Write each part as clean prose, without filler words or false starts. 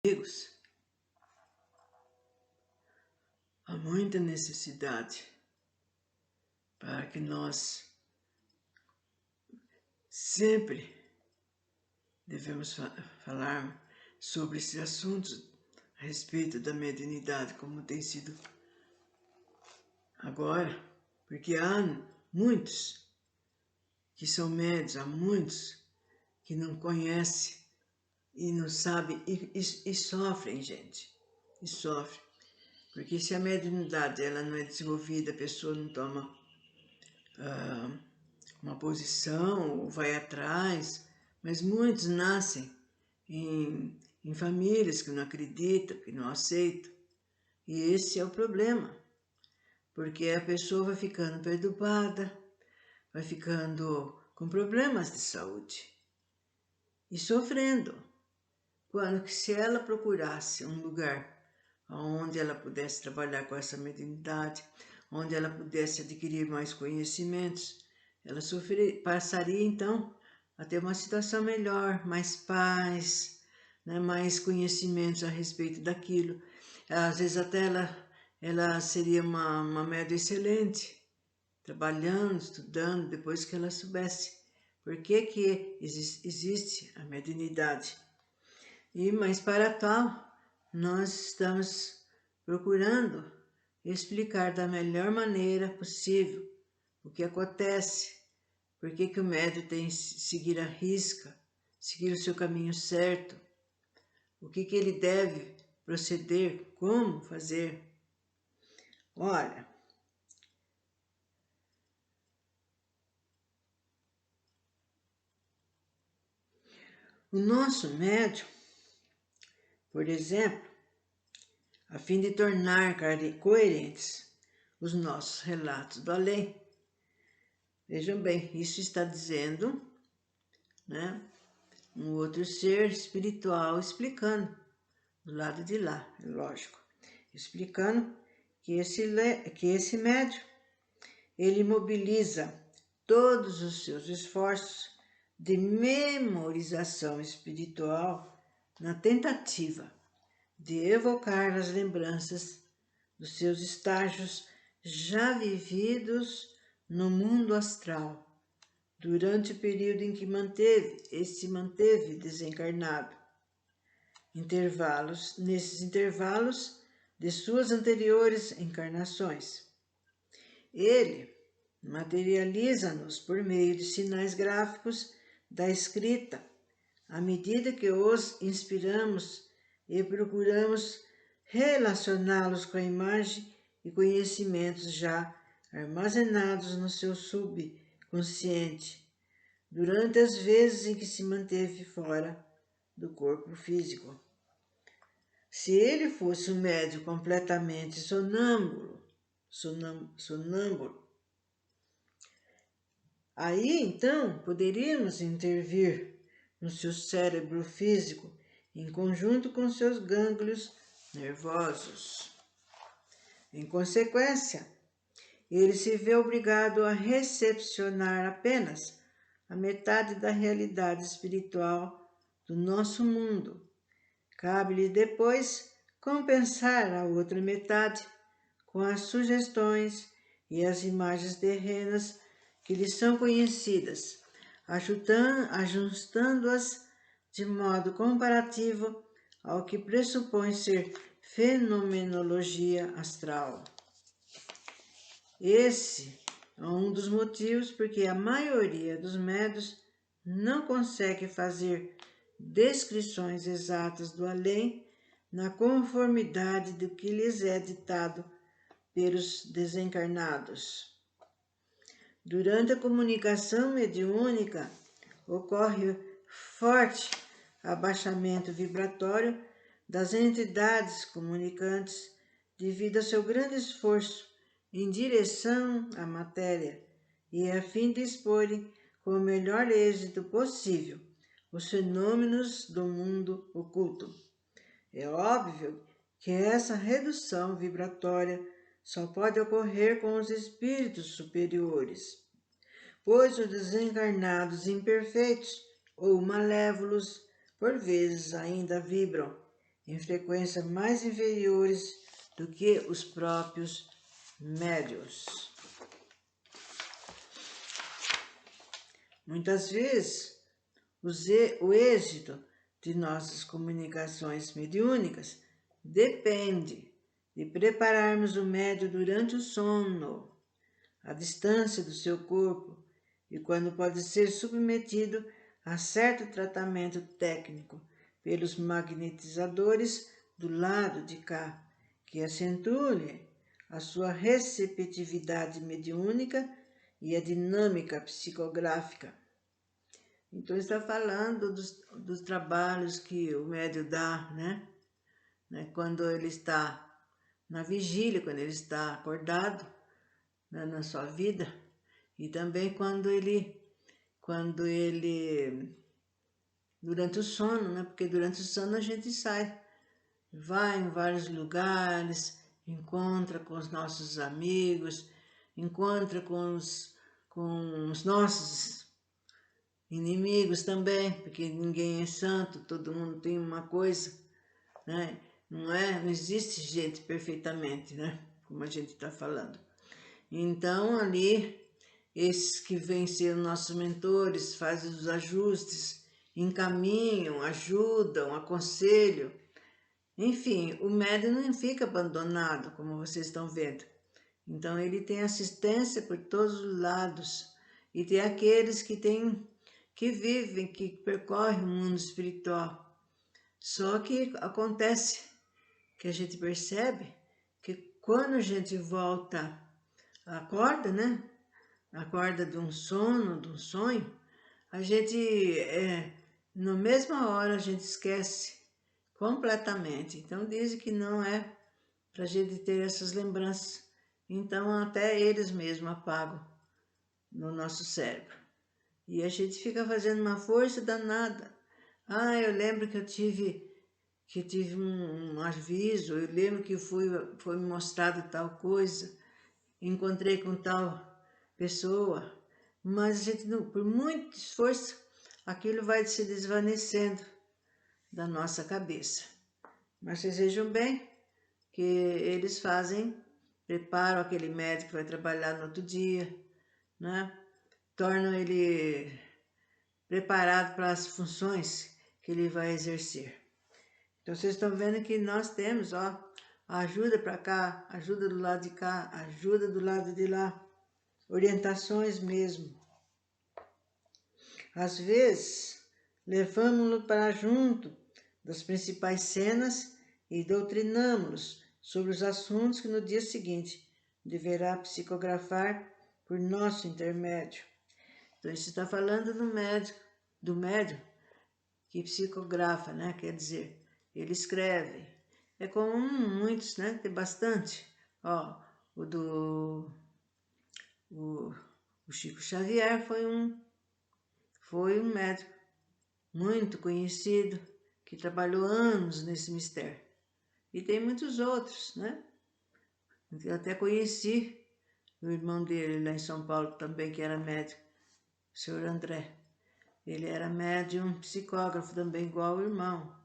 amigos, há muita necessidade para que nós sempre devemos falar sobre esses assuntos a respeito da mediunidade, como tem sido agora, porque há muitos que são médios, há muitos que não conhecem e não sabem e sofrem, gente, e sofrem. Porque se a mediunidade ela não é desenvolvida, a pessoa não toma uma posição ou vai atrás, mas muitos nascem em famílias que não acreditam, que não aceitam. E esse é o problema, porque a pessoa vai ficando perturbada, vai ficando com problemas de saúde e sofrendo. Quando que se ela procurasse um lugar onde ela pudesse trabalhar com essa mediunidade, onde ela pudesse adquirir mais conhecimentos, ela passaria então a ter uma situação melhor, mais paz, né, mais conhecimentos a respeito daquilo. Às vezes até ela seria uma médium excelente, trabalhando, estudando, depois que ela soubesse por que existe a mediunidade. Mas para tal, nós estamos procurando explicar da melhor maneira possível o que acontece, por que o médium tem que seguir a risca, seguir o seu caminho certo, o que ele deve proceder, como fazer. Olha, o nosso médium, por exemplo, a fim de tornar coerentes os nossos relatos do além, vejam bem, isso está dizendo, né, um outro ser espiritual explicando, do lado de lá, é lógico, explicando que esse médium, ele mobiliza todos os seus esforços de memorização espiritual na tentativa de evocar as lembranças dos seus estágios já vividos no mundo astral, durante o período em que se manteve desencarnado. Nesses intervalos de suas anteriores encarnações. Ele materializa-nos por meio de sinais gráficos da escrita, à medida que os inspiramos e procuramos relacioná-los com a imagem e conhecimentos já armazenados no seu subconsciente, durante as vezes em que se manteve fora do corpo físico. Se ele fosse um médium completamente sonâmbulo, aí então poderíamos intervir no seu cérebro físico em conjunto com seus gânglios nervosos. Em consequência, ele se vê obrigado a recepcionar apenas a metade da realidade espiritual do nosso mundo. Cabe-lhe depois compensar a outra metade com as sugestões e as imagens terrenas que lhe são conhecidas, ajustando-as de modo comparativo ao que pressupõe ser fenomenologia astral. Esse é um dos motivos porque a maioria dos médiuns não consegue fazer descrições exatas do além na conformidade do que lhes é ditado pelos desencarnados. Durante a comunicação mediúnica, ocorre forte abaixamento vibratório das entidades comunicantes devido ao seu grande esforço em direção à matéria e a fim de exporem com o melhor êxito possível os fenômenos do mundo oculto. É óbvio que essa redução vibratória só pode ocorrer com os espíritos superiores, pois os desencarnados imperfeitos ou malévolos, por vezes, ainda vibram em frequências mais inferiores do que os próprios médiuns. Muitas vezes, o êxito de nossas comunicações mediúnicas depende de prepararmos o médium durante o sono, à distância do seu corpo, e quando pode ser submetido a certo tratamento técnico pelos magnetizadores do lado de cá, que acentue a sua receptividade mediúnica e a dinâmica psicográfica. Então, está falando dos trabalhos que o médium dá, né? Quando ele está na vigília, quando ele está acordado, né, na sua vida, e também quando ele, durante o sono, né? Porque durante o sono a gente sai, vai em vários lugares, encontra com os nossos amigos, encontra com os nossos inimigos também, porque ninguém é santo, todo mundo tem uma coisa, né? Não existe gente perfeitamente, né? Como a gente está falando. Então, ali, esses que vêm ser nossos mentores, fazem os ajustes, encaminham, ajudam, aconselham. Enfim, o médium não fica abandonado, como vocês estão vendo. Então, ele tem assistência por todos os lados. E tem aqueles que vivem, que percorrem o mundo espiritual. Só que acontece que a gente percebe que quando a gente volta, acorda, né? Acorda de um sono, de um sonho, a gente, na mesma hora, a gente esquece completamente. Então, dizem que não é para a gente ter essas lembranças. Então, até eles mesmos apagam no nosso cérebro. E a gente fica fazendo uma força danada. Ah, eu lembro que eu tive um aviso, eu lembro que foi me mostrado tal coisa, encontrei com tal pessoa, mas a gente, por muito esforço, aquilo vai se desvanecendo da nossa cabeça. Mas vocês vejam bem que eles preparam aquele médico que vai trabalhar no outro dia, né? Tornam ele preparado para as funções que ele vai exercer. Então, vocês estão vendo que nós temos, ó, ajuda para cá, ajuda do lado de cá, ajuda do lado de lá, orientações mesmo. Às vezes, levamos-lo para junto das principais cenas e doutrinamos-los sobre os assuntos que no dia seguinte deverá psicografar por nosso intermédio. Então, isso está falando do médium que psicografa, né? Quer dizer, ele escreve. É comum muitos, né? Tem bastante. Ó, o Chico Xavier foi um médico muito conhecido, que trabalhou anos nesse mistério. E tem muitos outros, né? Eu até conheci o irmão dele lá em São Paulo também, que era médico, o senhor André. Ele era médium psicógrafo também, igual o irmão.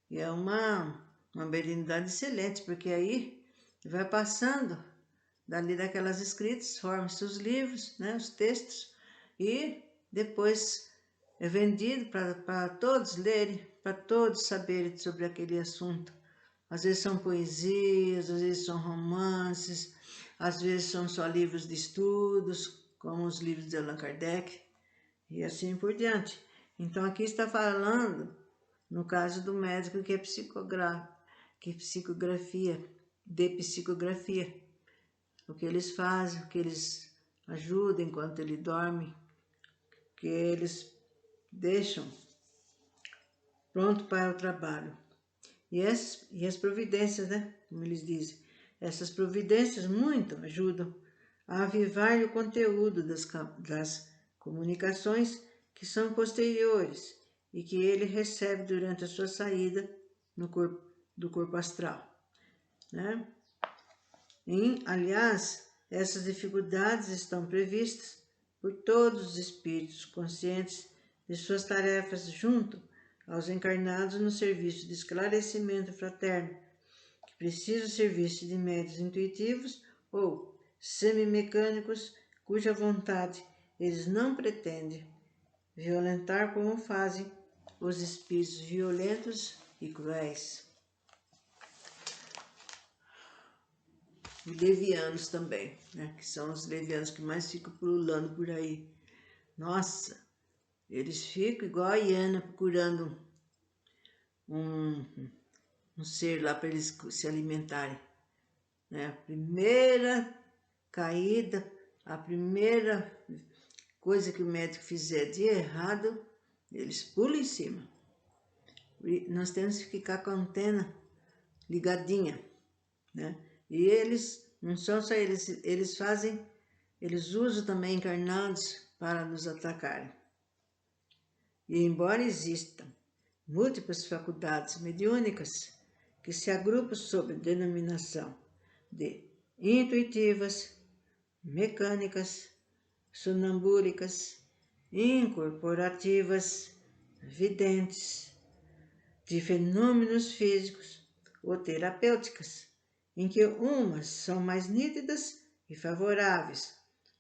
E é uma mediunidade excelente, porque aí vai passando dali daquelas escritas, forma-se os livros, né, os textos, e depois é vendido para todos lerem, para todos saberem sobre aquele assunto. Às vezes são poesias, às vezes são romances, às vezes são só livros de estudos, como os livros de Allan Kardec, e assim por diante. Então, aqui está falando, no caso do médico que é psicografia, o que eles fazem, o que eles ajudam enquanto ele dorme, o que eles deixam pronto para o trabalho. E as providências, né? Como eles dizem, essas providências muito ajudam a avivar o conteúdo das comunicações que são posteriores e que ele recebe durante a sua saída do corpo astral, né? Aliás, essas dificuldades estão previstas por todos os espíritos conscientes de suas tarefas junto aos encarnados no serviço de esclarecimento fraterno, que precisam serviço de médios intuitivos ou semimecânicos, cuja vontade eles não pretendem violentar como fazem os espíritos violentos e cruéis. E levianos também, né? Que são os levianos que mais ficam pululando por aí. Nossa, eles ficam igual a hiena procurando um ser lá para eles se alimentarem. Né? A primeira caída, a primeira coisa que o médico fizer de errado, eles pulam em cima. E nós temos que ficar com a antena ligadinha, né? E eles, não são só eles, eles usam também encarnados para nos atacarem. E embora existam múltiplas faculdades mediúnicas que se agrupam sob a denominação de intuitivas, mecânicas, sonambúlicas, incorporativas, videntes, de fenômenos físicos ou terapêuticas, em que umas são mais nítidas e favoráveis,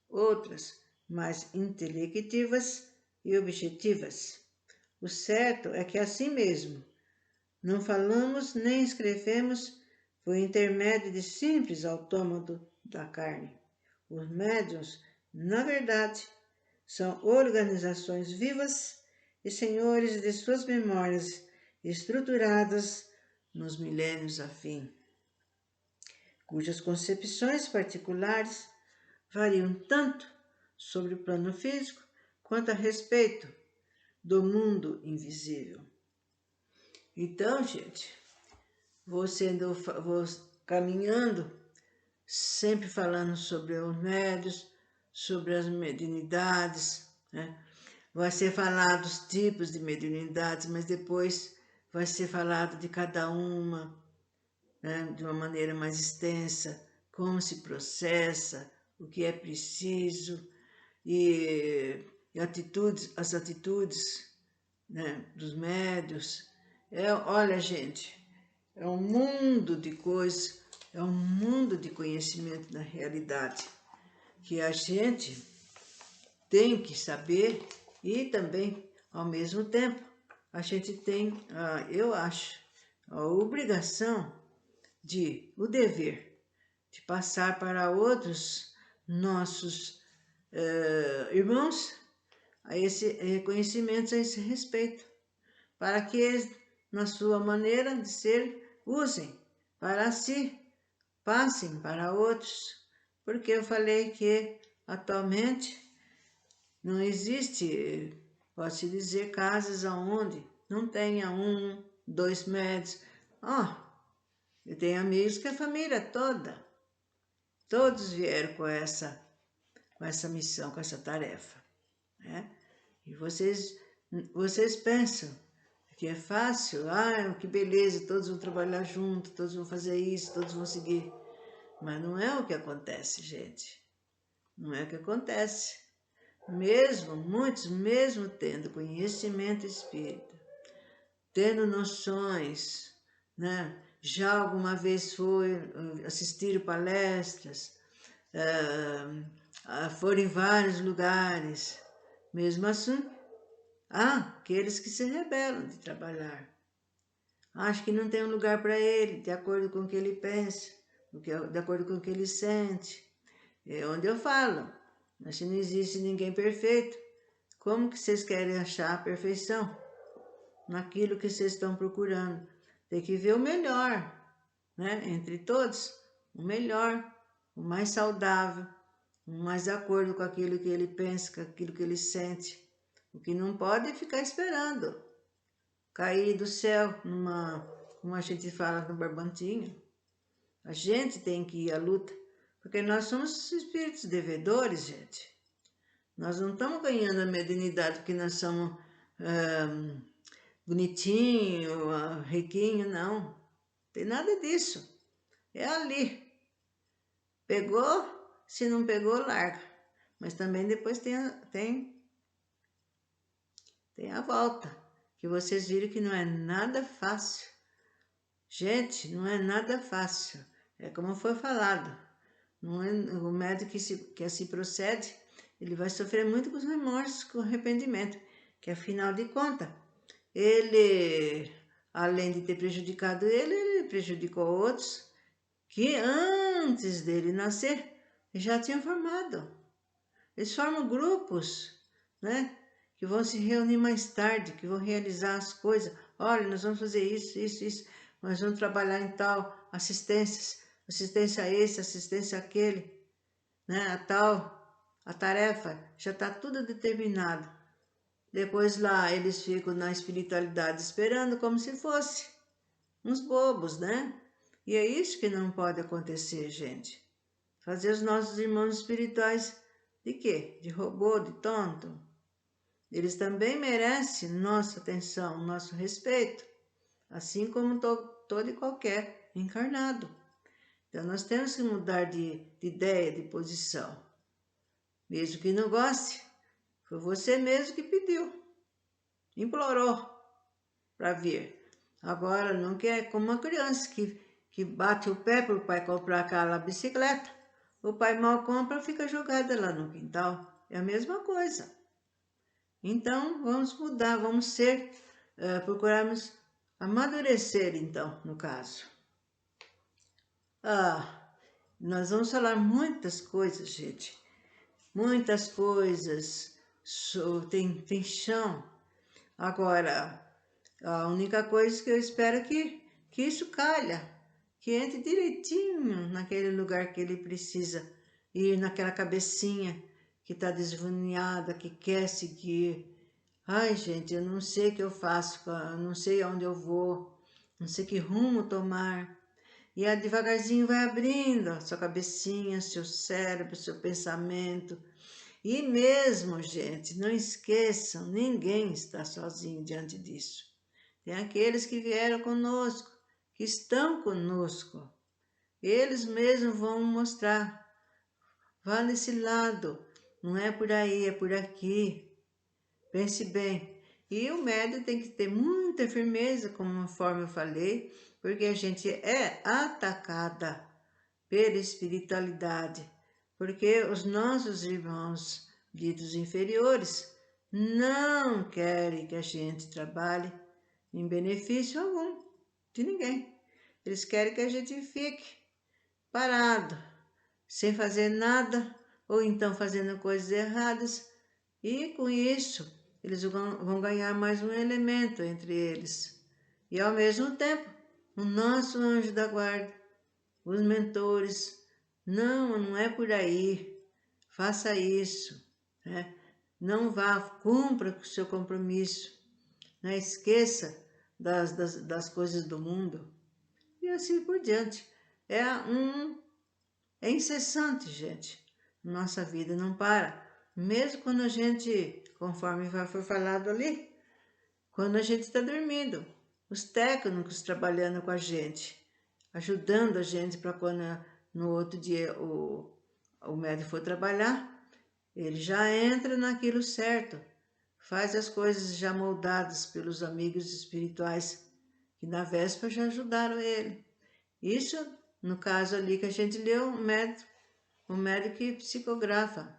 outras mais intelectivas e objetivas. O certo é que assim mesmo, não falamos nem escrevemos por intermédio de simples autômato da carne. Os médiuns, na verdade, são organizações vivas e senhores de suas memórias estruturadas nos milênios a fim, cujas concepções particulares variam tanto sobre o plano físico quanto a respeito do mundo invisível. Então, gente, vou caminhando, sempre falando sobre os médios, sobre as mediunidades, né? Vai ser falado os tipos de mediunidades, mas depois vai ser falado de cada uma, né? De uma maneira mais extensa, como se processa, o que é preciso, e as atitudes, né, dos médios. Olha, gente, é um mundo de coisas, é um mundo de conhecimento na realidade, que a gente tem que saber e também, ao mesmo tempo, a gente tem, eu acho, a obrigação o dever de passar para outros nossos irmãos a esse reconhecimento, a esse respeito, para que eles, na sua maneira de ser, usem para si, passem para outros, porque eu falei que atualmente não existe, pode-se dizer, casas onde não tenha 1, 2 médicos. Eu tenho amigos que a família toda, todos vieram com essa missão, com essa tarefa, né? E vocês pensam que é fácil? Que beleza, todos vão trabalhar junto, todos vão fazer isso, todos vão seguir. Mas não é o que acontece, gente. Não é o que acontece. Muitos mesmo tendo conhecimento espírita, tendo noções, né? Já alguma vez assistiram palestras, foram em vários lugares. Mesmo assim, há aqueles que se rebelam de trabalhar. Acho que não tem um lugar para ele, de acordo com o que ele pensa, de acordo com o que ele sente. É onde eu falo, mas se não existe ninguém perfeito, como que vocês querem achar a perfeição naquilo que vocês estão procurando? Tem que ver o melhor, né? Entre todos, o melhor, o mais saudável, o mais de acordo com aquilo que ele pensa, com aquilo que ele sente. O que não pode é ficar esperando cair do céu, como a gente fala no barbantinho. A gente tem que ir à luta, porque nós somos espíritos devedores, gente. Nós não estamos ganhando a mediunidade porque nós somos bonitinho, riquinho, não. Tem nada disso. É ali. Pegou, se não pegou, larga. Mas também depois tem a volta, que vocês viram que não é nada fácil. Gente, não é nada fácil. É como foi falado. Não é, o médico que assim procede, ele vai sofrer muito com os remorsos, com o arrependimento, que afinal de contas, ele, além de ter prejudicado ele prejudicou outros que antes dele nascer já tinham formado. Eles formam grupos, né? Que vão se reunir mais tarde, que vão realizar as coisas. Olha, nós vamos fazer isso, isso, isso. Nós vamos trabalhar em tal assistência a esse, assistência àquele, né? A tarefa já está tudo determinado. Depois lá eles ficam na espiritualidade esperando como se fosse uns bobos, né? E é isso que não pode acontecer, gente. Fazer os nossos irmãos espirituais de quê? De robô, de tonto? Eles também merecem nossa atenção, nosso respeito, assim como todo e qualquer encarnado. Então nós temos que mudar de ideia, de posição. Mesmo que não goste, foi você mesmo que pediu, implorou para vir. Agora não quer, como uma criança que bate o pé para o pai comprar aquela bicicleta, o pai mal compra, fica jogada lá no quintal. É a mesma coisa. Então, vamos mudar, vamos ser, procurarmos amadurecer, então, no caso. Nós vamos falar muitas coisas, gente. Muitas coisas. Tem chão. Agora, a única coisa que eu espero é que isso calha, que entre direitinho naquele lugar que ele precisa ir, naquela cabecinha que está desvaneada, que quer seguir. Ai, gente, eu não sei o que eu faço, eu não sei aonde eu vou, não sei que rumo tomar. E aí, devagarzinho vai abrindo a sua cabecinha, seu cérebro, seu pensamento. E mesmo, gente, não esqueçam, ninguém está sozinho diante disso. Tem aqueles que vieram conosco, que estão conosco. Eles mesmos vão mostrar. Vá nesse lado, não é por aí, é por aqui. Pense bem. E o médium tem que ter muita firmeza, conforme eu falei, porque a gente é atacada pela espiritualidade, porque os nossos irmãos ditos inferiores não querem que a gente trabalhe em benefício algum de ninguém. Eles querem que a gente fique parado, sem fazer nada, ou então fazendo coisas erradas, e com isso eles vão ganhar mais um elemento entre eles. E ao mesmo tempo, o nosso anjo da guarda, os mentores, não é por aí, faça isso, né? Não vá, cumpra o seu compromisso, não esqueça das coisas do mundo, e assim por diante. É incessante, gente. Nossa vida não para. Mesmo quando a gente, conforme foi falado ali, quando a gente está dormindo, os técnicos trabalhando com a gente, ajudando a gente para quando no outro dia o médico for trabalhar, ele já entra naquilo certo, faz as coisas já moldadas pelos amigos espirituais que na véspera já ajudaram ele. Isso, no caso ali que a gente leu, o médico que psicografa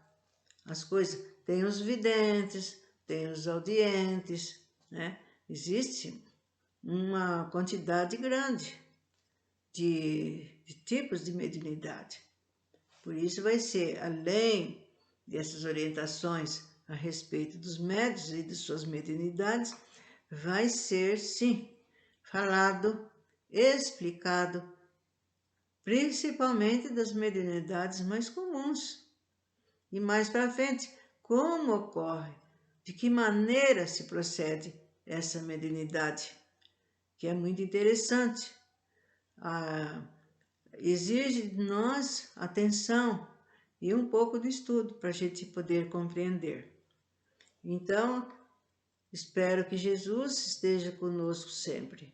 as coisas. Tem os videntes, tem os audientes, né? Existe uma quantidade grande de tipos de mediunidade. Por isso vai ser, além dessas orientações a respeito dos médiuns e de suas mediunidades, vai ser, sim, falado, explicado, principalmente das mediunidades mais comuns. E mais para frente, como ocorre, de que maneira se procede essa mediunidade, que é muito interessante. Exige de nós atenção e um pouco de estudo para a gente poder compreender. Então, espero que Jesus esteja conosco sempre.